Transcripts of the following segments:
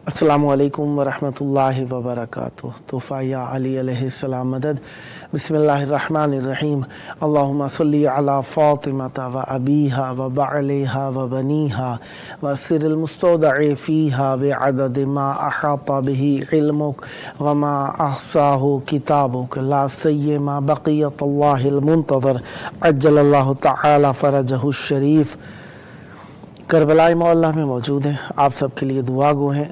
अस्सलामु अलैकुम वरहमतुल्लाहि वबरकातुह। तोहफ़ा या अली अलैहिस्सलाम मदद। बिस्मिल्लाहिर्रहमानिर्रहीम। अल्लाहुम्मा सल्ली अला फ़ातिमता व अबीहा व बअलिहा व बनीहा व सिरिल मुस्तौदअ फ़ीहा बिअदद मा अहाता बिही इल्मुक व मा अहसाहु किताबुक ला सय्यमा बक़ियतुल्लाहिल मुंतज़र अज्जलल्लाहु तआला फ़रजहु शरीफ। करबला मौला में मौजूद हैं। आप सबके लिए दुआ गो हैं।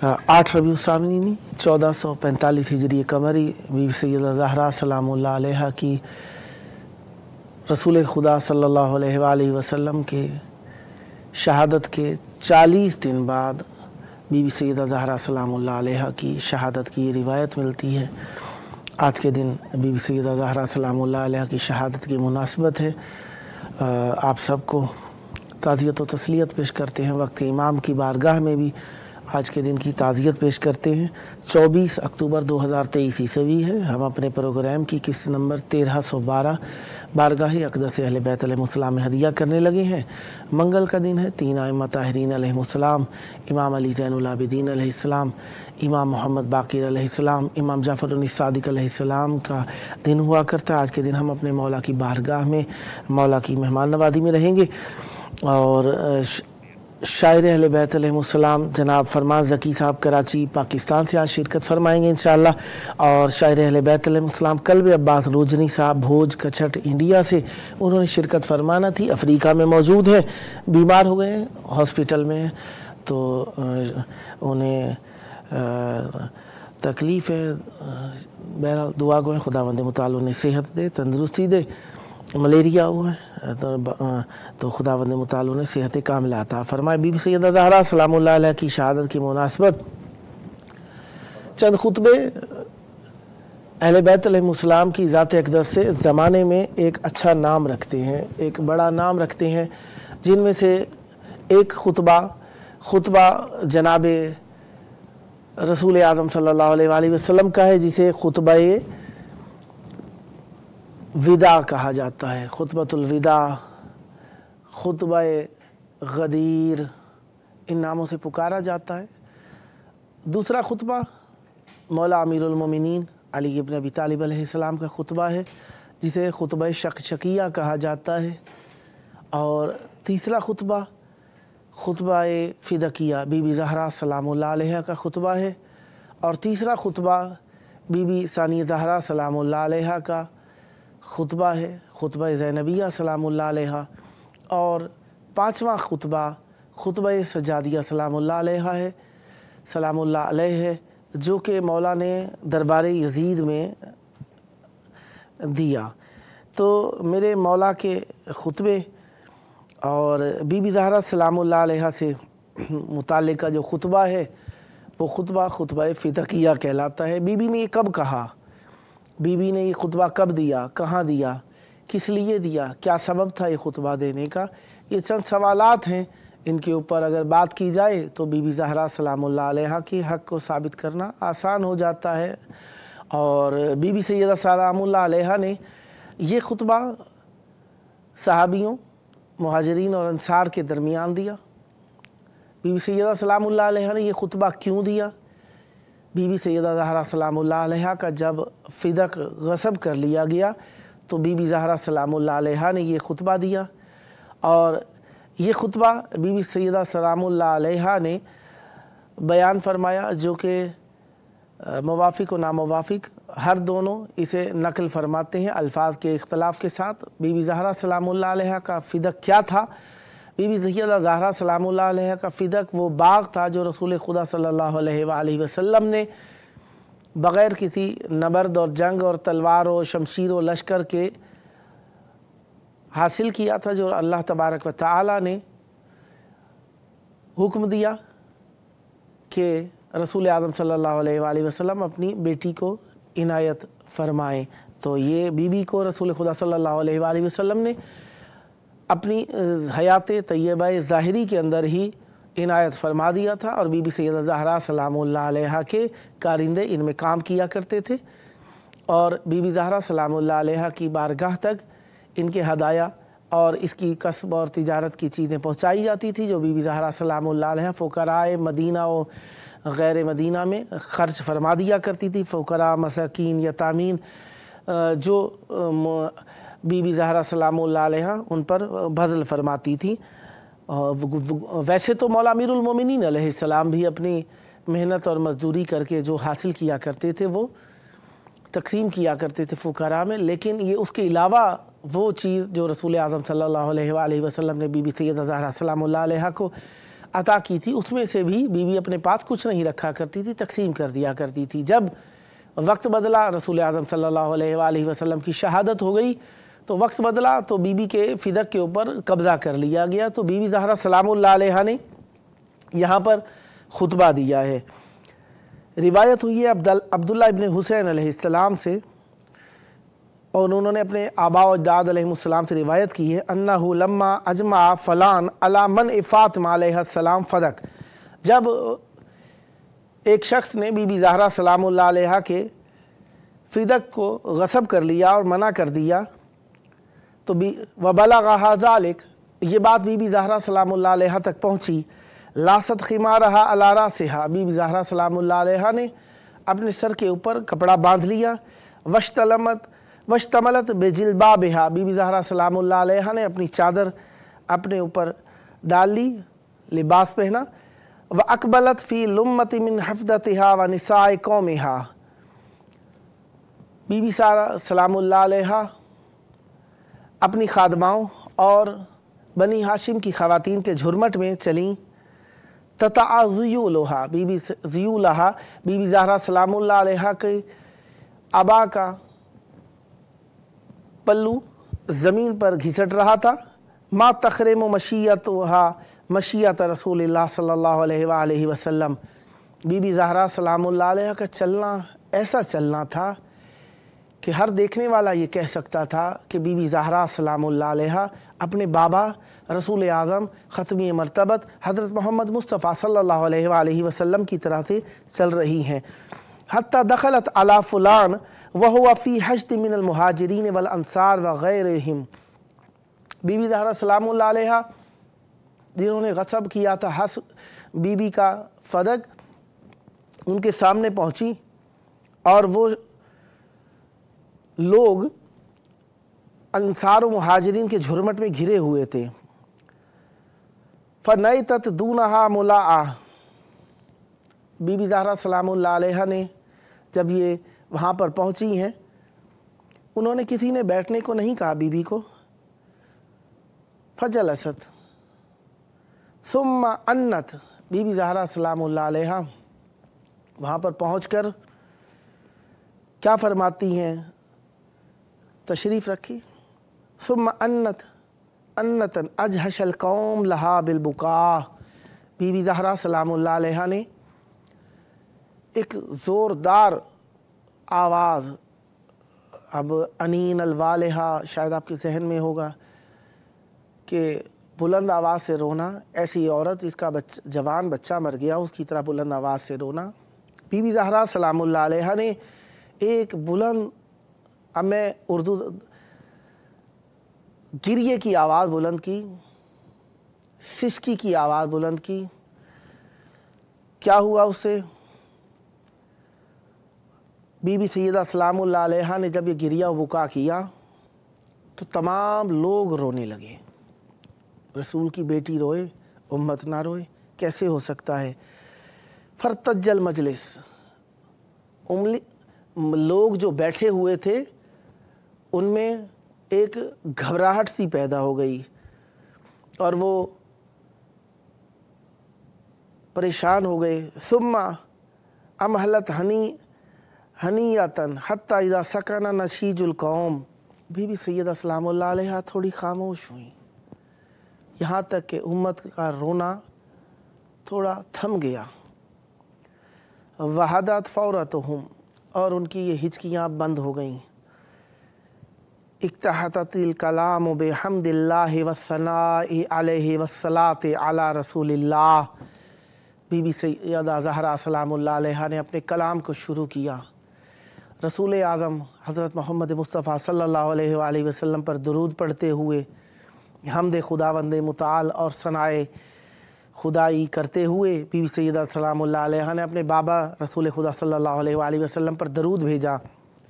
8 रबीउ सानी 1445 हिजरी कमरी बीबी सैयदा ज़हरा सलामुल्लाह अलैहा की रसूल खुदा सल्लल्लाहु अलैहि वसल्लम के शहादत के 40 दिन बाद बीबी सैयदा ज़हरा सलामुल्लाह अलैहा की शहादत की रिवायत मिलती है। आज के दिन बीबी सैयदा ज़हरा सलामुल्लाह अलैहा की शहादत की मुनासिबत है। आप सबको ताज़ियत व तस्लियत पेश करते हैं। वक्त इमाम की बारगाह में भी आज के दिन की ताज़ियत पेश करते हैं। 24 अक्टूबर 2023 ईस्वी है। हम अपने प्रोग्राम की किस्त नंबर 1312 बारगाह अक़दस अहले बैत अलैहिस्सलाम में हदिया करने लगे हैं। मंगल का दिन है। 3 आइम्मा ताहिरीन अलैहिस्सलाम, इमाम अली ज़ैनुल आबिदीन अलैहिस्सलाम, इमाम मोहम्मद बाक़िर अलैहिस्सलाम, इमाम जाफ़र सादिक़ अलैहिस्सलाम का दिन हुआ करता है। आज के दिन हम अपने मौला की बारगाह में मौला की मेहमान नवाज़ी में रहेंगे और शायर अहले बैत अलैहिस्सलाम जनाब फरमान ज़की साहब कराची पाकिस्तान से आज शिरकत फरमाएंगे इंशाअल्लाह। और शायर अहले बैत अलैहिस्सलाम कल्ब अब्बास रोजनी साहब भोज कछट इंडिया से उन्होंने शिरकत फरमाना थी। अफ्रीका में मौजूद है, बीमार हो गए हॉस्पिटल में, तो उन्हें तकलीफ़ है। बहरहाल दुआ गो है खुदावंद मुताल उन्हें सेहत दे, तंदुरुस्ती दे। मलेरिया हुआ है तो खुदावंद मुताल उन्हें सेहत कामिला अता फरमाए। बीबी सैयदा ज़हरा सलामुल्लाह अलैहा की शहादत की मुनासिबत चंद खुतबे अहले बैत अलैहिस्सलाम की ज़ात अक़दस से ज़माने में एक अच्छा नाम रखते हैं, एक बड़ा नाम रखते हैं, जिनमें से एक खुतबा जनाब रसूल आज़म सल्लल्लाहु अलैहि वसल्लम का है, जिसे खुतबा विदा कहा जाता है। खुतबतुल विदा, खुतबा गदीर, इन नामों से पुकारा जाता है। दूसरा खुतबा मौला अमीरुल मोमिनीन अली इब्न अबी तालिब अलैहिस्सलाम का खुतबा है, जिसे खुतबा शकशकिया कहा जाता है। और तीसरा खुतबा खुतबा फ़िदकिया बीबी ज़हरा सलामुल्लाह अलैहा का खुतबा है। और तीसरा खुतबा बीबी सानी ज़हरा सलामुल्लाह अलैहा का खुतबा है, खुतबा ज़ैनबिया सलामुल्लाह अलैहा। और पाँचवा खुतबा खुतबा सजादिया सलामुल्लाह अलैहा है, सलामुल्लाह अलैह है, जो कि मौला ने दरबार यजीद में दिया। तो मेरे मौला के खुतबे और बीबी ज़हरा सलामुल्लाह अलैहा से मुताल्लिक़ जो खुतबा है वो खुतबा फ़िदकिया कहलाता है। बीबी ने ये कब कहा, बीबी ने ये खुतबा कब दिया, कहाँ दिया, किस लिए दिया, क्या सबब था ये खुतबा देने का, ये चंद सवालात हैं। इनके ऊपर अगर बात की जाए तो बीबी ज़हरा सलामुल्लाह अलैहा के हक़ को साबित करना आसान हो जाता है। और बीबी सैयदा सलामुल्लाह अलैहा ने ये खुतबा सहाबियों, मुहाजिरीन और अंसार के दरमियान दिया। बीबी सैयदा सलामुल्लाह अलैहा ने ये खुतबा क्यों दिया? बीबी सैयदा ज़हरा सलामुल्लाह अलैहा का जब फ़िदक गसब कर लिया गया तो बीबी ज़हरा सलामुल्लाह अलैहा ने ये खुतबा दिया। और ये खुतबा बीबी सैयदा सलामुल्लाह अलैहा ने बयान फरमाया, जो कि मुवाफ़िक व नामुवाफ़िक हर दोनों इसे नकल फरमाते हैं अल्फाज के इख्तलाफ के साथ। बीबी ज़हरा सलामुल्लाह अलैहा का फ़िदक क्या था? बीबी सैयदा ज़हरा सलामुल्लाह अलैहा का फ़िदक वो बाग़ था जो रसूल खुदा सल्लल्लाहु अलैहि वसल्लम ने बग़ैर किसी नबर्द और जंग और तलवार और शमशीर और लश्कर के हासिल किया था, जो अल्लाह तबारक व तआला ने हुक्म दिया कि रसूल आज़म सल्लल्लाहु अलैहि वसल्लम अपनी बेटी को इनायत फरमाएँ। तो ये बीबी को रसूल खुदा सल्लल्लाहु अलैहि वसल्लम ने अपनी हयात तय्यबा ज़ाहिरी के अंदर ही इनायत फरमा दिया था। और बीबी सैयदा ज़हरा सलामुल्लाह अलैहा के कारिंदे इनमें काम किया करते थे और बीबी ज़हरा सलामुल्लाह अलैहा की बारगाह तक इनके हदाया اور اس کی کسب اور تجارت کی چیزیں پہنچائی جاتی تھی جو بی بی زہرا سلام اللہ علیہ فقراء مدینہ و غیر مدینہ میں خرچ فرما دیا کرتی تھی۔ فقراء، مساکین، یتامین جو بی بی زہرا سلام اللہ علیہ ان پر بذل فرماتی تھی۔ ویسے تو مولا امیر المومنین علیہ السلام بھی اپنی محنت اور مزدوری کر کے جو حاصل کیا کرتے تھے وہ تقسیم کیا کرتے تھے فقراء میں، لیکن یہ اس کے علاوہ وہ چیز جو رسول اعظم صلی اللہ علیہ وآلہ وسلم نے بی بی سیدہ زہرا سلام اللہ علیہ کو عطا کی تھی، اس میں سے بھی بی بی اپنے پاس کچھ نہیں رکھا کرتی تھی، تقسیم کر دیا کرتی تھی۔ جب وقت بدلا، رسول اعظم صلی اللہ علیہ وآلہ وسلم کی شہادت ہو گئی تو وقت بدلا تو بی بی کے فدق کے اوپر قبضہ کر لیا گیا، تو بی بی زہرا سلام اللہ علیہ نے یہاں پر خطبہ دیا ہے۔ روایت ہوئی ہے عبداللہ ابن حسین علیہ السلام سے، اور انہوں نے اپنے آباء و اجداد علیہ السلام سے روایت کی ہے انہو لما اجمع فلان علی منع فاطمہ علیہ السلام فدق، جب ایک شخص نے بی بی زہرا سلام اللہ علیہ کے فدق کو غصب کر لیا اور منع کر دیا تو وبلغھا ذلک، یہ بات بی بی زہرا سلام اللہ علیہ تک پہنچی، لاست خمارہا علی راسہا، بی بی زہرا سلام اللہ علیہ نے اپنے سر کے اوپر کپڑا باندھ لیا، واشتملت بجلبابہا، بی بی زہرا سلام اللہ علیہ نے اپنی چادر اپنے اوپر ڈال لی، لباس پہنا، وَأَقْبَلَتْ فِي لُمَّةٍ مِّنْ حَفْدَتِهَا وَنِسَاءِ قَوْمِهَا، بی بی زہرا سلام اللہ علیہ اپنی خادماؤں اور بنی ہاشم کی خواتین کے جھرمٹ میں چلیں، تَتَعَ ذُیُولُہَا، بی بی زہرا سلام اللہ علیہ کے عبا کا پلو زمین پر گھسٹ رہا تھا، ما تخرم مشیتہا مشیت رسول اللہ صلی اللہ علیہ وآلہ وسلم، بی بی زہرا سلام اللہ علیہ کا چلنا ایسا چلنا تھا کہ ہر دیکھنے والا یہ کہہ سکتا تھا کہ بی بی زہرا سلام اللہ علیہ اپنے بابا رسول اعظم ختمی مرتبت حضرت محمد مصطفیٰ صلی اللہ علیہ وآلہ وسلم کی طرح سے چل رہی ہیں۔ حتی دخلت علی فلان وہو فی حشد من المہاجرین والانصار وغیرہم، بی بی زہرا سلام اللہ علیہ جنہوں نے غصب کیا تھا بی بی کا فدق، ان کے سامنے پہنچی اور وہ لوگ انصار و مہاجرین کے جھرمٹ میں گھرے ہوئے تھے، فَنَیْتَتْ دُونَہَا مُلَاءَ، بی بی زہرا سلام اللہ علیہ نے جب یہ وہاں پر پہنچی ہیں، انہوں نے کسی نے بیٹھنے کو نہیں کہا بی بی کو، فَجَلَسَتْ ثُمَّ أَنَّتْ، بی بی زہرا سلام اللہ علیہ وہاں پر پہنچ کر کیا فرماتی ہیں، تشریف رکھی، ثم انتن اجہش القوم لہا بالبکاء، بی بی زہرا سلام اللہ علیہ نے ایک زوردار آواز، اب انین الوالہا شاید آپ کے ذہن میں ہوگا کہ بلند آواز سے رونا، ایسی عورت جس کا جوان بچہ مر گیا اس کی طرح بلند آواز سے رونا، بی بی زہرا سلام اللہ علیہ نے ایک بلند، اب میں اردو، گریے کی آواز بلند کی، سسکی کی آواز بلند کی، کیا ہوا اس سے؟ بی بی سیدہ سلام اللہ علیہ نے جب یہ گریہ و بکا کیا تو تمام لوگ رونے لگے، رسول کی بیٹی روئے امت نہ روئے، کیسے ہو سکتا ہے؟ فرتج المجلس، لوگ جو بیٹھے ہوئے تھے ان میں ایک گھبراہٹ سی پیدا ہو گئی اور وہ پریشان ہو گئے۔ ثم امہلت ہنیۃً حتی اذا سکن نشیج القوم، بی بی سیدہ سلام اللہ علیہ تھوڑی خاموش ہوئیں یہاں تک کہ امت کا رونا تھوڑا تھم گیا، وحدت فورتہم، اور ان کی یہ ہچکیاں بند ہو گئیں، اکتحتت الکلام بحمد اللہ والثناء علیہ والصلاۃ علی رسول اللہ، بی بی سیدہ زہرا سلام اللہ علیہ نے اپنے کلام کو شروع کیا، رسول اعظم حضرت محمد مصطفیٰ صلی اللہ علیہ وآلہ وسلم پر درود پڑھتے ہوئے हमद खुदावंद मुताल और सनाए खुदाई करते हुए बीबी सैयदा सलामुल्लाह अलैहा ने अपने बाबा रसूल खुदा सल्लल्लाहु अलैहि वसल्लम पर दरूद भेजा।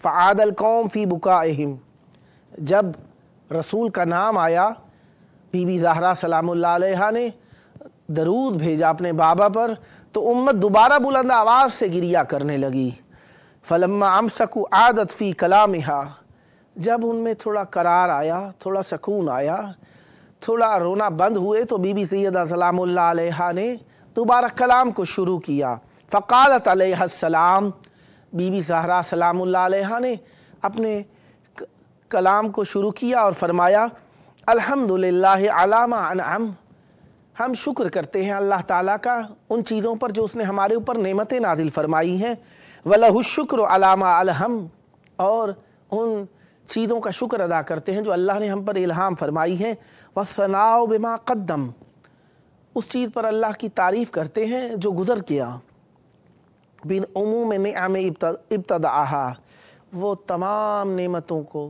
फ़आदल कौम फ़ी बुकाइहिम, जब रसूल का नाम आया बीबी ज़हरा सलामुल्लाह अलैहा ने दरूद भेजा अपने बाबा पर, तो उम्मत दोबारा बुलंद आवाज़ से गिरिया करने लगी। फ़लम्मा अमसकु आदत फ़ी कलामिहा, जब उनमें थोड़ा करार आया, थोड़ा सकून आया, थोड़ा रोना बंद हुए, तो बीबी सैयदा सलामुल्लाह अलैहा ने दोबारा कलाम को शुरू किया। फ़क़ालत अलैहिस्सलाम, बीबी ज़हरा सलामुल्लाह अलैहा ने अपने कलाम को शुरू किया और फरमाया, अल्हम्दुलिल्लाहि अला मा अनअम, हम शुक्र करते हैं अल्लाह ताला का उन चीज़ों पर जो उसने हमारे ऊपर नेमतें नाजिल फरमाई हैं। वलहु शुक्र अला मा अलहम, और उन चीज़ों का शुक्र अदा करते हैं जो अल्लाह ने हम पर इल्हाम फरमाई हैं। वसनाउ बिमा कद्दम, उस चीज़ पर अल्लाह की तारीफ़ करते हैं जो गुज़र गया। बिन उमूम निअम इब्तदाहा, वो तमाम नेमतों को,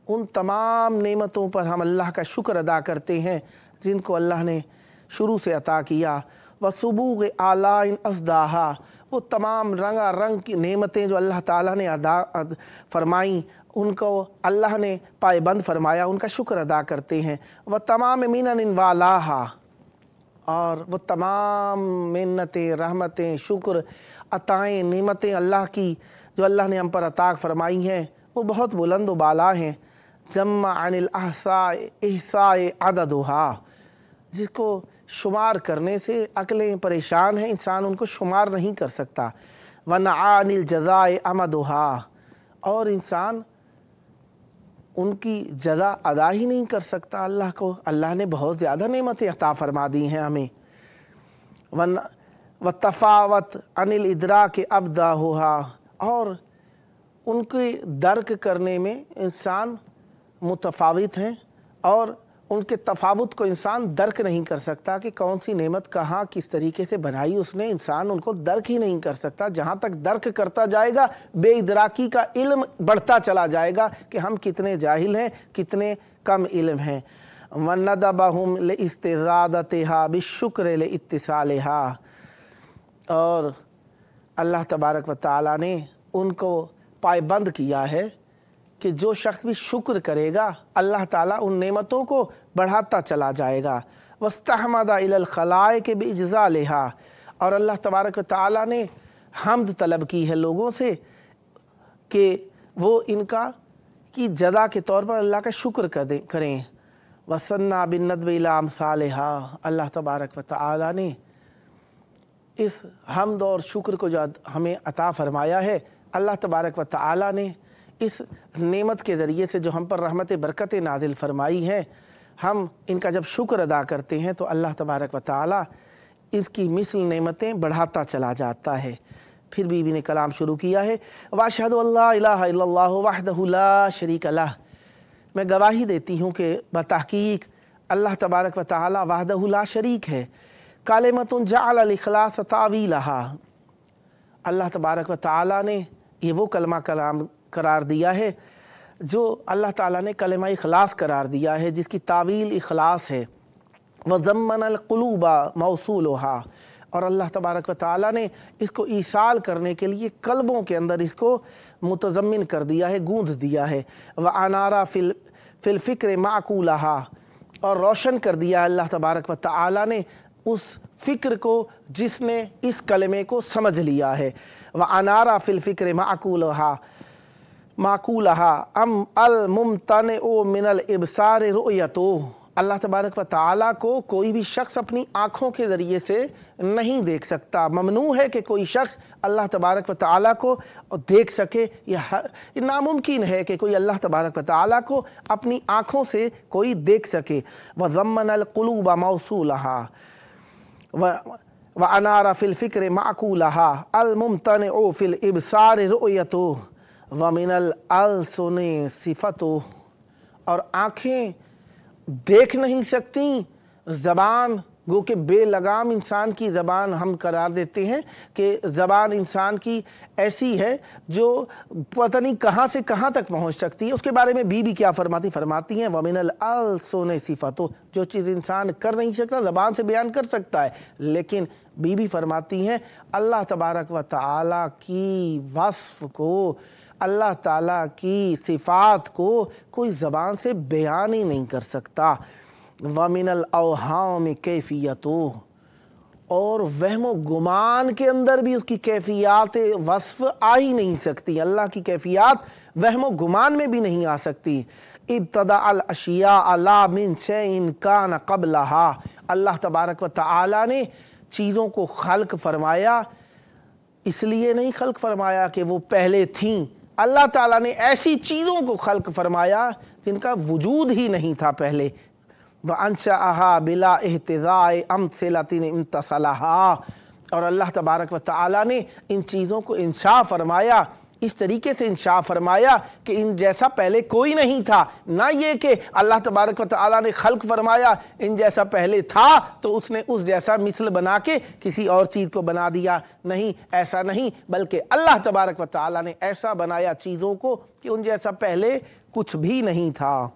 उन तमाम नेमतों पर हम अल्लाह का शुक्र अदा करते हैं जिनको अल्लाह ने शुरू से अता किया। वसुबूग आलाइन असदाहा, वो तमाम रंगा रंग की नेमतें जो अल्लाह ताला ने अदा फरमाई, उनको अल्लाह ने पायबंद फरमाया, उनका शुक्र अदा करते हैं। वह तमाम मिनन वालाहा, और वो तमाम मिन्नतें, रहमतें, शुक्र, अताएँ, नेमतें अल्लाह की जो अल्लाह ने हम पर अता फरमाई हैं, वो बहुत बुलंद व बाला हैं। जम्मा अनिल एहसाए अददुहा, जिसको शुमार करने से अक्लें परेशान हैं, इंसान उनको शुमार नहीं कर सकता। वना अनिल जज़ाए अमदुहा, और इंसान उनकी जज़ा अदा ही नहीं कर सकता अल्लाह को। अल्लाह ने बहुत ज़्यादा नेमतें अता फरमा दी हैं हमें। व तफ़ावत अनिल इदरा के अबदा हुआ, और उनके दर्क करने में इंसान मुतफ़ावित हैं, और उनके तफावत को इंसान दर्क नहीं कर सकता कि कौन सी नेमत कहाँ किस तरीके से बनाई उसने, इंसान उनको दर्क ही नहीं कर सकता। जहाँ तक दर्क करता जाएगा बेइदराकी का इल्म बढ़ता चला जाएगा कि हम कितने जाहिल हैं, कितने कम इल्म हैं। वनदबहुम लिइस्तिज़ादतिहा बिश्शुक्र लिइत्तिसालिहा, और अल्लाह तबारक व तआला ने उनको पायबंद किया है कि जो शख्स भी शुक्र करेगा अल्लाह ताला उन नेमतों को बढ़ाता चला जाएगा। वस्तहमदा इलल खलाइक बिइज्जालिहा, और अल्लाह तबारक व तआला ने हम्द तलब की है लोगों से कि वो इनका की जज़ा के तौर पर अल्लाह का शुक्र करें। वसन्ना बिन नदब इला अमसालिहा, अल्लाह तबारक व तआला ने इस हम्द और शुक्र को जो हमें अता फरमाया है, अल्लाह तबारक व तआला ने इस नेमत के ज़रिए से जो हम पर रहमत बरकत नाजिल फरमाई हैं, हम इनका जब शुक्र अदा करते हैं तो अल्लाह तबारक व तआला इसकी मिसल नेमतें बढ़ाता चला जाता है। फिर बीवी ने कलाम शुरू किया है, वाशहदु अल्ला इलाहा इल्लल्लाहु वहदहु ला शरीका लह, मैं गवाही देती हूँ कि बतहकीक अल्लाह तबारक व तआला वहदहु ला शरीक है। कालिमतुन जअल अल इखलास तावीलहा, अल्लाह तबारक व तआला ने ये वो कलमा कलाम करार दिया है जो अल्लाह ताला ने कलमा इखलास करार दिया है, जिसकी तावील इखलास है। वज़म्मनल क़ुलूबा मौसूलहा, और अल्लाह तबारक व तआला ने इसको ईसाल करने के लिए कल्बों के अंदर इसको मुतज़म्मिन कर दिया है, गूंध दिया है। व अनारा फिल फ़िक्र माक़ूलहा, और रोशन कर दिया अल्लाह तबारक व तआला ने उस फ़िक्र को जिसने इस कलमे को समझ लिया है। व अनारा फिल फ़िक्र माक़ूलहा अम अल मुमतनउ मिनल इब्सार रुयतो, अल्लाह तबारक व तआला को कोई भी शख्स अपनी आँखों के ज़रिए से नहीं देख सकता। ममनू है कि कोई शख्स अल्लाह तबारक व तआला को देख सके, यह नामुमकिन है कि कोई अल्लाह तबारक व तआला को अपनी आँखों से कोई देख सके। व ज़म्मनल क़ुलूबा मौसूलहा व अनारा फिल फ़िक्र माक़ूलहा अल मुमतनउ फिल इब्सार रुयतो व मिनल अलसुने सिफ़तो, और आँखें देख नहीं सकती, ज़बान गो कि बेलगाम इंसान की ज़बान हम करार देते हैं कि ज़बान इंसान की ऐसी है जो पता नहीं कहाँ से कहाँ तक पहुँच सकती है। उसके बारे में बीबी क्या फरमाती हैं वमिनल अलसुन सिफ़ातो, जो चीज़ इंसान कर नहीं सकता ज़बान से बयान कर सकता है, लेकिन बीबी फरमाती हैं अल्लाह तबारक व तआला की वस्फ़ को, अल्लाह ताला की सिफ़ात को कोई ज़बान से बयान ही नहीं कर सकता। वमिनल अवहाम कैफ़ियतो, और वहमो गुमान के अंदर भी उसकी कैफियत वस्फ़ आ ही नहीं सकती। अल्लाह की कैफियत वहमो गुमान में भी नहीं आ सकती। इब्तदा अल अशिया अला मिन शैइन कान क़ब्लहा, अल्लाह तबारक व तआला ने चीज़ों को खल्क फरमाया, इसलिए नहीं खल्क फरमाया कि वो पहले थीं। अल्लाह ताला ने ऐसी चीज़ों को खल्क फरमाया जिनका वजूद ही नहीं था पहले। व अंशअहा बिला इह्तिज़ाए अमसिलतिन इम्तसलहा, और अल्लाह तबारक व तआला ने इन चीज़ों को इंशा फरमाया, इस तरीके से इंशा फरमाया कि इन जैसा पहले कोई नहीं था। ना ये कि अल्लाह तबारक व तआला ने खल्क फरमाया इन जैसा पहले था तो उसने उस जैसा मिसल बना के किसी और चीज़ को बना दिया, नहीं, ऐसा नहीं, बल्कि अल्लाह तबारक व तआला ने ऐसा बनाया चीज़ों को कि उन जैसा पहले कुछ भी नहीं था।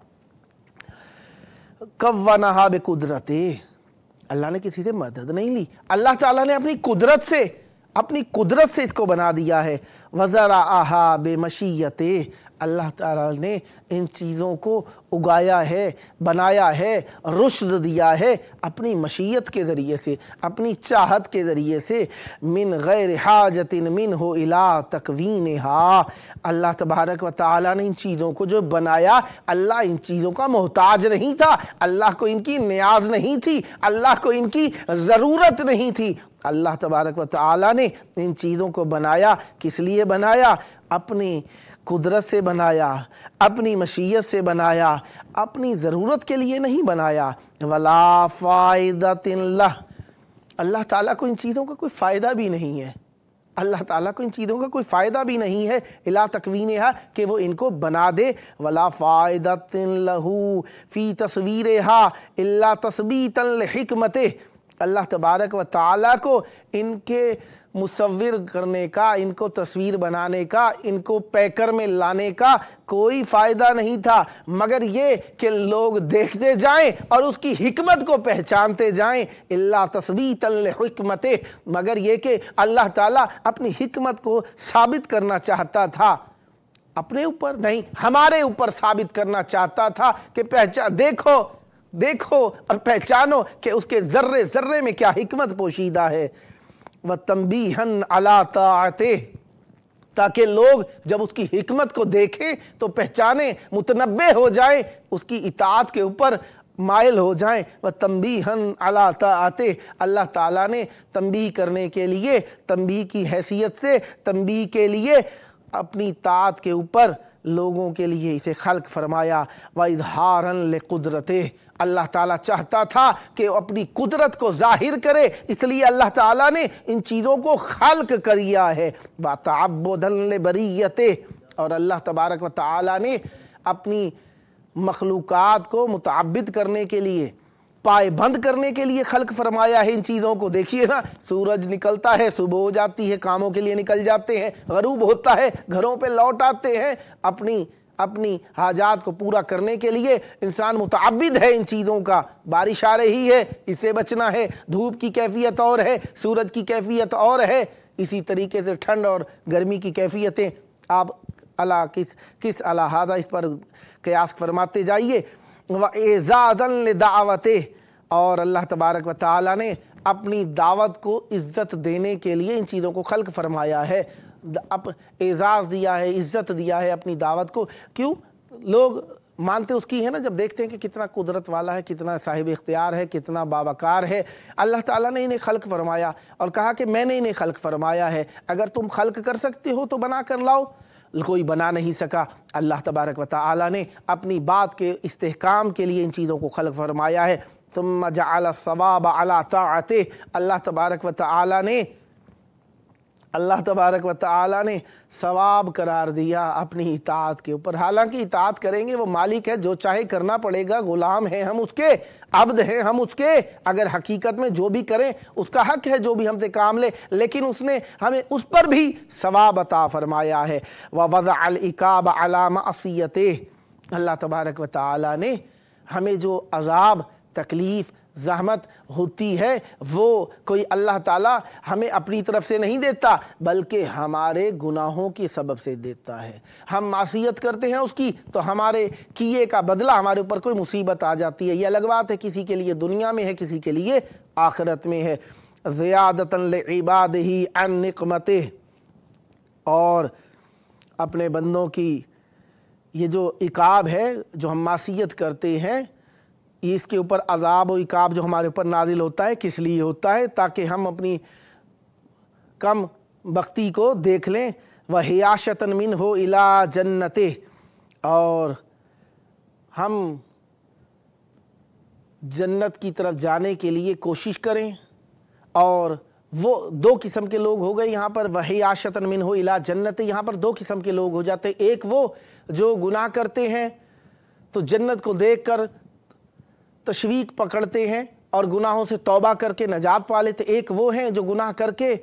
कव्वनहा बिकुदरते, अल्लाह ने किसी से मदद नहीं ली, अल्लाह ताला ने अपनी कुदरत से इसको बना दिया है। वज़रअहा बेमशीयते, अल्लाह ताला ने इन चीज़ों को उगाया है, बनाया है, रुश्द दिया है अपनी मशीयत के ज़रिए से, अपनी चाहत के ज़रिए से। मिन गैर हाजतिन मिनहु इला तकवीनहा, अल्लाह तबारक व तआला ने इन चीज़ों को जो बनाया, अल्लाह इन चीज़ों का मोहताज नहीं था, अल्लाह को इनकी नियाज नहीं थी, अल्लाह को इनकी ज़रूरत नहीं थी। अल्लाह तबारक व तआला ने इन चीज़ों को बनाया, किस लिए बनाया? अपनी कुदरत से बनाया, अपनी मशीयत से बनाया, अपनी ज़रूरत के लिए नहीं बनाया। वला फ़ाइदतिन लह, अल्लाह ताला को इन चीज़ों का कोई फ़ायदा भी नहीं है, अल्लाह ताला को इन चीज़ों का कोई फ़ायदा भी नहीं है। इला तकवीनहा, कि वो इनको बना दे। वला फ़ाइदतिन लहू फ़ी तस्वीरहा इल्ला तस्बीतन लिहिकमते, अल्लाह तबारक व तआला को इनके मुसव्विर करने का, इनको तस्वीर बनाने का, इनको पैकर में लाने का कोई फ़ायदा नहीं था, मगर ये कि लोग देखते जाएं और उसकी हिकमत को पहचानते जाएं। इल्ला तस्बीतन लिहिकमते, मगर ये कि अल्लाह ताला अपनी हिकमत को साबित करना चाहता था, अपने ऊपर नहीं हमारे ऊपर साबित करना चाहता था कि देखो और पहचानो कि उसके ज़र्रे ज़र्रे में क्या हिकमत पोशीदा है। व तंबीहन अला ताअते, ताकि लोग जब उसकी हिकमत को देखें तो पहचाने, मुतनब्बे हो जाए, उसकी इताअत के ऊपर माइल हो जाएं। व तंबीहन अला ताअते, अल्लाह ताला ने तंबीह करने के लिए, तंबीह की हैसियत से, तंबीह के लिए अपनी ताअत के ऊपर लोगों के लिए इसे खल्क फरमाया। व इज़हारन लिकुदरते, अल्लाह ताला चाहता था कि अपनी कुदरत को जाहिर करे, इसलिए अल्लाह ताला ने इन चीज़ों को खल्क किया है। व तअब्बुदन लिबरियते, और अल्लाह तबारक व तआला ने अपनी मखलूक़ात को मुतअब्बिद करने के लिए, पायबंद करने के लिए खल्क फरमाया है इन चीज़ों को। देखिए ना, सूरज निकलता है, सुबह हो जाती है, कामों के लिए निकल जाते हैं, गरूब होता है, घरों पे लौट आते हैं, अपनी हाजात को पूरा करने के लिए इंसान मुतअब्बिद है इन चीज़ों का। बारिश आ रही है, इससे बचना है, धूप की कैफियत और है, सूरज की कैफियत और है, इसी तरीके से ठंड और गर्मी की कैफियतें आप अला किस अलाहादा इस पर क़यास फरमाते जाइए। व एज़ादन लिदावते, और अल्लाह तबारक व तआला ने अपनी दावत को इज़्ज़त देने के लिए इन चीज़ों को खल्क फरमाया है, एज़ाज़ दिया है, इज़्ज़त दिया है अपनी दावत को। क्यों? लोग मानते उसकी है ना, जब देखते हैं कि कितना कुदरत वाला है, कितना साहिब इख्तियार है, कितना बावकार है। अल्लाह ताला ने इन्हें खल्क फरमाया और कहा कि मैंने इन्हें खल्क फरमाया है, अगर तुम खल्क कर सकते हो तो बना कर लाओ। कोई बना नहीं सका। अल्लाह तबारक व तआला ने अपनी बात के इस्तेहकाम के लिए इन चीज़ों को खल्क फरमाया है। तुम्मा जअल सवाब अला ताअते, अल्लाह तबारक व तआला ने अल्लाह तबारक व तआला ने सवाब करार दिया अपनी इताअत के ऊपर। हालांकि इताअत करेंगे, वो मालिक है, जो चाहे करना पड़ेगा, गुलाम हैं हम उसके, अब्द हैं हम उसके। अगर हकीकत में जो भी करें उसका हक है, जो भी हमसे काम ले, लेकिन उसने हमें उस पर भी सवाब अता फरमाया है। व वज़अल इकाब अला मअसियतिह, अल्लाह तबारक व तआला ने हमें जो अज़ाब, तकलीफ़, ज़हमत होती है वो कोई अल्लाह ताला हमें अपनी तरफ से नहीं देता, बल्कि हमारे गुनाहों के सबब से देता है। हम मासियत करते हैं उसकी, तो हमारे किए का बदला हमारे ऊपर कोई मुसीबत आ जाती है। ये अलग बात है, किसी के लिए दुनिया में है, किसी के लिए आखिरत में है। ज़ियादतन लिइबादिही अन निक़मतिह, और अपने बंदों की ये जो इकाब है, जो हम मासियत करते हैं, इसके ऊपर अज़ाब और इकाब जो हमारे ऊपर नाजिल होता है, किस लिए होता है? ताकि हम अपनी कम बख्ती को देख लें। वह हियाशतन मिन हो इला जन्नते, और हम जन्नत की तरफ जाने के लिए कोशिश करें। और वो दो किस्म के लोग हो गए यहाँ पर, वह हियाशतन मिन हो इला जन्नते, यहाँ पर दो किस्म के लोग हो जाते हैं। एक वो जो गुनाह करते हैं तो जन्नत को देखकर तशवीक पकड़ते हैं और गुनाहों से तौबा करके नजात पा लेते। एक वो हैं जो गुनाह करके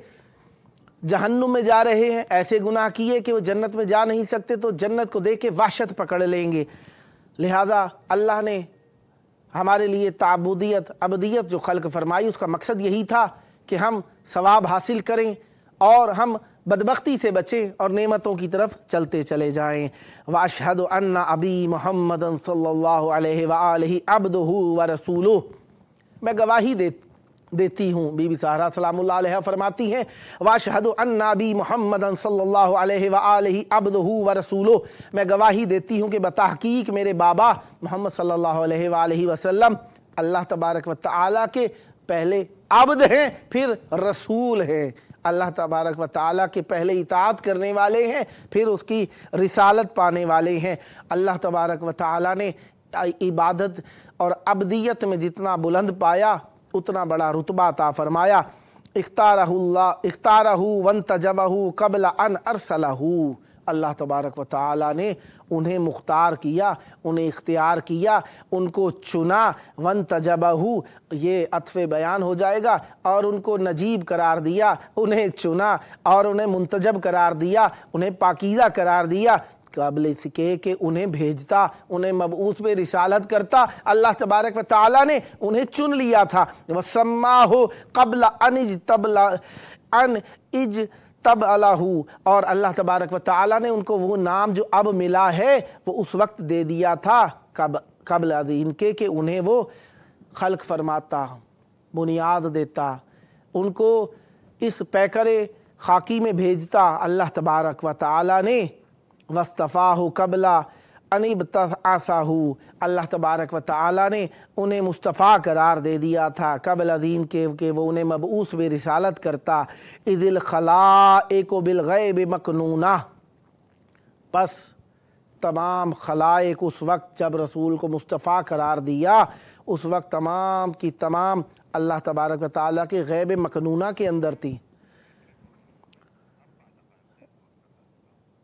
जहन्नुम में जा रहे हैं, ऐसे गुनाह किए कि वो जन्नत में जा नहीं सकते, तो जन्नत को देख के वहशत पकड़ लेंगे। लिहाजा अल्लाह ने हमारे लिए ताबूदियत, अबदियत जो खल्क फरमाई, उसका मकसद यही था कि हम सवाब हासिल करें और हम बदबख्ती से बचें और नेमतों की तरफ चलते चले जाएं। व अशहदु अन्ना अबी मुहम्मदन सल्लल्लाहु अलैहि व आलिहि अब्दुहु व रसूलुहु, मैं गवाही देती हूँ, बीबी सहरा सलामुल्लाह अलैहा फरमाती हैं, व अशहदु अन्ना अबी मुहम्मदन सल्लल्लाहु अलैहि व आलिहि अब्दुहु व रसूलुहु, मैं गवाही देती हूँ कि बतहकीक मेरे बाबा मोहम्मद सल्लल्लाहु अलैहि व आलिहि वसल्लम अल्लाह तबारक व तआला के पहले अब्द हैं, फिर रसूल हैं। अल्लाह तबारक व तआला के पहले इताअत करने वाले हैं, फिर उसकी रिसालत पाने वाले हैं। अल्लाह तबारक व तआला ने इबादत और अब्दियत में जितना बुलंद पाया, उतना बड़ा रुतबा अता फरमाया। इख्तारहु वंतजबहु क़ब्ल अन अरसलहु, अल्लाह तबारक व तआला ने उन्हें मुख्तार किया, उन्हें इख्तियार किया, उनको चुना। वंतजबहु, ये अत्फ़े बयान हो जाएगा, और उनको नजीब करार दिया, उन्हें चुना और उन्हें मुंतजब करार दिया, उन्हें पाकीज़ा करार दिया, काबिल इसके कि उन्हें भेजता, उन्हें मबऊस पे रिसालत करता। अल्लाह तबारक व तआला ने उन्हें चुन लिया था। वसम्माहु क़ब्ल अन इज तब अलाहू, और अल्लाह तबारक व तआला ने उनको वो नाम जो अब मिला है वो उस वक्त दे दिया था, कबल इनके कि उन्हें वो खल्क फरमाता, बुनियाद देता, उनको इस पैकरे खाकी में भेजता अल्लाह तबारक व तआला ने। वस्तफ़ाहु कबला अनिबतअसाहु, अल्लाह तबारक व तआला ने उन्हें मुस्तफ़ा करार दे दिया था कबल दीन के वो उन्हें मबऊस बे रिसालत करता। इज़िल खलाइक बिल गैब मकनूना, बस तमाम खलाइक उस वक्त जब रसूल को मुस्तफ़ा करार दिया, उस वक्त तमाम की तमाम अल्लाह तबारक व तआला के गैब मकनूना के अंदर थी।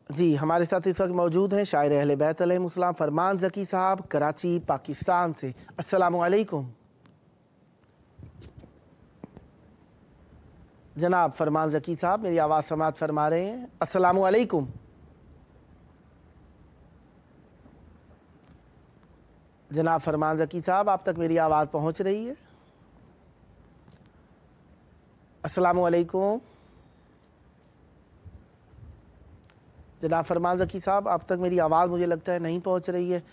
जी, हमारे साथ इस वक्त मौजूद हैं शायर अहले बैत अलैहिमुस्सलाम फरमान ज़की साहब, कराची पाकिस्तान से। अस्सलामु अलैकुम जनाब फरमान ज़की साहब, मेरी आवाज़ समाअत फरमा रहे हैं? अस्सलामु अलैकुम। जनाब फरमान ज़की साहब, आप तक मेरी आवाज़ पहुंच रही है? अस्सलामु अलैकुम। जनाब फरमान ज़की साहब, आप तक मेरी आवाज़ मुझे लगता है नहीं पहुंच रही है,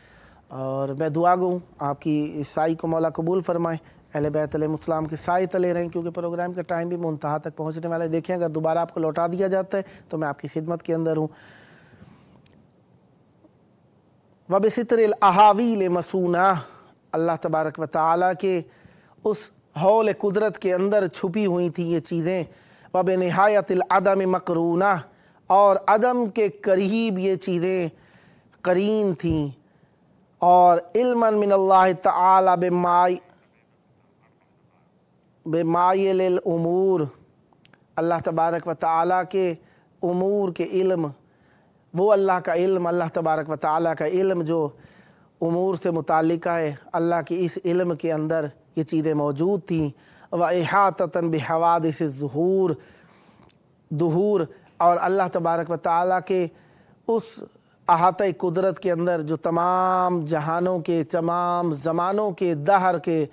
और मैं दुआ गो आपकी इस साई को मौला कबूल फरमाए, अहले बैत अलैहिमुस्सलाम के साए तले रहें, क्योंकि प्रोग्राम का टाइम भी मुंतहा तक पहुंचने वाला है। देखें, अगर दोबारा आपको लौटा दिया जाता है तो मैं आपकी खिदमत के अंदर हूँ। वबिसित्रिल अहावील मसूना, अल्लाह तबारक व तआला के उस हौल कुदरत के अंदर छुपी हुई थी ये चीज़ें। वबिनिहायतिल अदम मकरूना, और अदम के करीब ये चीज़ें करीन थीं। और इल्मन मिनल्लाह तआला बेमायिल उमूर, اللہ تبارک و تعالی کے امور کے علم، وہ اللہ کا علم، اللہ تبارک و تعالی کا علم جو امور سے متعلقہ ہے، اللہ کی اس علم کے اندر یہ چیزیں موجود تھیں۔ وَإِحَاطَةً بِحَوَادِثِ الظُّهُورِ اور اللہ تبارک و تعالی کے اس احاطہ قدرت کے اندر جو تمام جہانوں کے، تمام زمانوں کے، دہر کے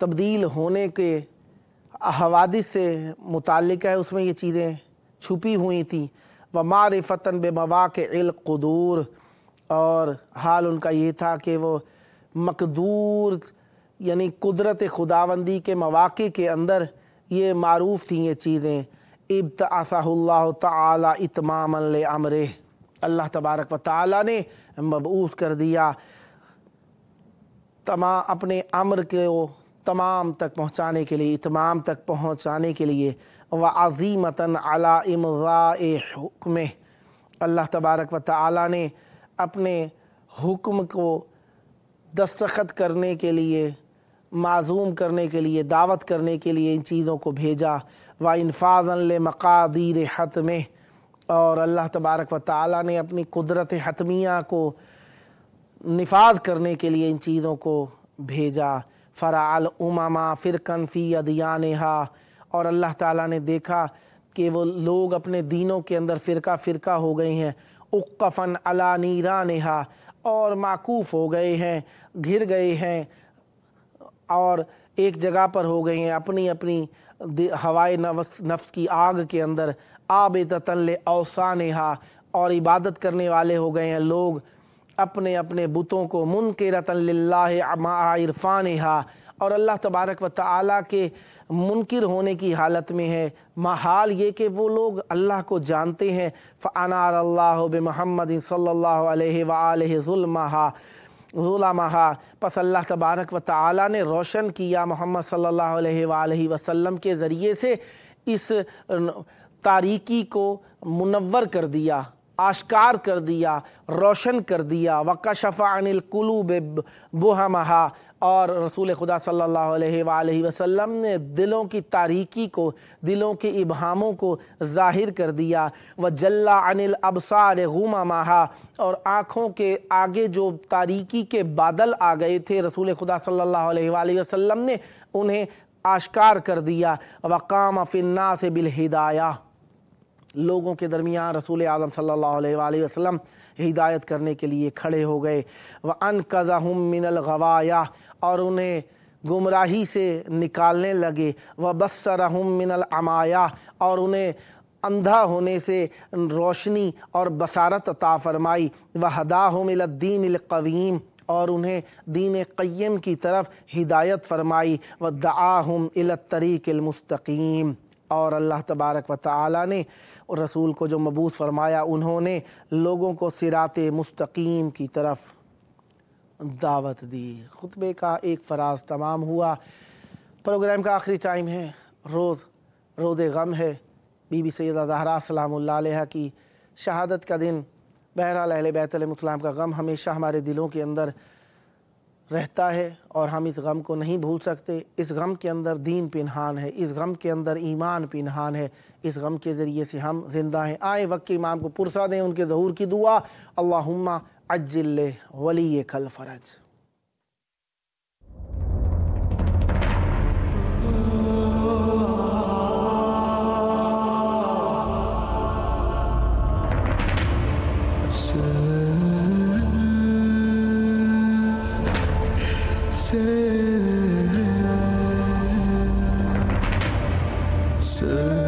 تبدیل ہونے کے حوادث سے متعلق ہے، اس میں یہ چیزیں چھپی ہوئی تھیں۔ وَمَعْرِفَةً بِمَوَاقِعِ الْقُدُورِ اور حال ان کا یہ تھا کہ وہ مقدور یعنی قدرت خداوندی کے مواقع کے اندر یہ معروف تھیں یہ چیزیں۔ ابتعثہ اللہ تعالی اتماما لامرہ، اللہ تبارک و تعالی نے مبعوث کر دیا اپنے امر کو تمام تک پہنچانے کے لیے، اتمام تک پہنچانے کے لیے۔ وعزیمۃ علی امضاء حکمہ، اللہ تبارک و تعالی نے اپنے حکم کو دستخط کرنے کے لیے، معزوم کرنے کے لیے، دعوت کرنے کے لیے ان چیزوں کو بھیجا۔ وانفاذا لمقادیر حتمہ اور اللہ تبارک و تعالی نے اپنی قدرت حتمیہ کو نفاذ کرنے کے لیے ان چیزوں کو بھیجا۔ فرع الامم فرقا فی ادیانہا اور اللہ تعالیٰ نے دیکھا کہ وہ لوگ اپنے دینوں کے اندر فرقہ فرقہ ہو گئے ہیں۔ اقفا علی نیرانہا اور معکوف ہو گئے ہیں، گھر گئے ہیں اور ایک جگہ پر ہو گئے ہیں اپنی اپنی ہوائے نفس کی آگ کے اندر۔ عابدۃ لاوثانہا اور عبادت کرنے والے ہو گئے ہیں لوگ اپنے اپنے بتوں کو۔ منکرۃ للہ مع عرفانہا اور اللہ تبارک و تعالیٰ کے منکر ہونے کی حالت میں ہے، محال یہ کہ وہ لوگ اللہ کو جانتے ہیں۔ فانار اللہ بمحمد صلی اللہ علیہ وآلہ ظلمہا پس اللہ تبارک و تعالیٰ نے روشن کیا محمد صلی اللہ علیہ وآلہ وسلم کے ذریعے سے اس تاریکی کو منور کر دیا، آشکار کر دیا، روشن کر دیا۔ وکشف عن القلوب بہمہا اور رسول خدا صلی اللہ علیہ وآلہ وسلم نے دلوں کی تاریکی کو، دلوں کے ابہاموں کو ظاہر کر دیا۔ وجل عن الابصار غممہا اور آنکھوں کے آگے جو تاریکی کے بادل آ گئے تھے رسول خدا صلی اللہ علیہ وآلہ وسلم نے انہیں آشکار کر دیا۔ وقام فی الناس بالہدایہ لوگوں کے درمیان رسول اعظم صلی اللہ علیہ وآلہ وسلم ہدایت کرنے کے لیے کھڑے ہو گئے۔ وَأَنْقَذَهُم مِّنَ الْغَوَایَا اور انہیں گمراہی سے نکالنے لگے۔ وَبَصَّرَهُم مِّنَ الْعَمَایَا اور انہیں اندھا ہونے سے روشنی اور بصارت عطا فرمائی۔ وَهَدَاهُمْ إِلَى الدِّينِ الْقَوِيمِ اور انہیں دین قیم کی طرف ہدایت فرمائی۔ وَدَعَاهُمْ إِلَى الطَّرِيقِ الْمُسْتَقِيمِ اور اللہ تبارک و تعالی نے رسول کو جو مبعوث فرمایا انہوں نے لوگوں کو صراط مستقیم کی طرف دعوت دی۔ خطبے کا ایک فراز تمام ہوا، پروگرام کا آخری ٹائم ہے، روز غم ہے، بی بی سیدہ زہرا سلام اللہ علیہ کی شہادت کا دن۔ بہرحال اہل بیت علیہ السلام کا غم ہمیشہ ہمارے دلوں کے اندر رہتا ہے اور ہم اس غم کو نہیں بھول سکتے۔ اس غم کے اندر دین پنہان ہے، اس غم کے اندر ایمان پنہان ہے، اس غم کے ذریعے سے ہم زندہ ہیں۔ آئیں وقت کے امام کو پرسا دیں ان کے ظہور کی دعا۔ اللہم عجل ولیک الفرج۔ Say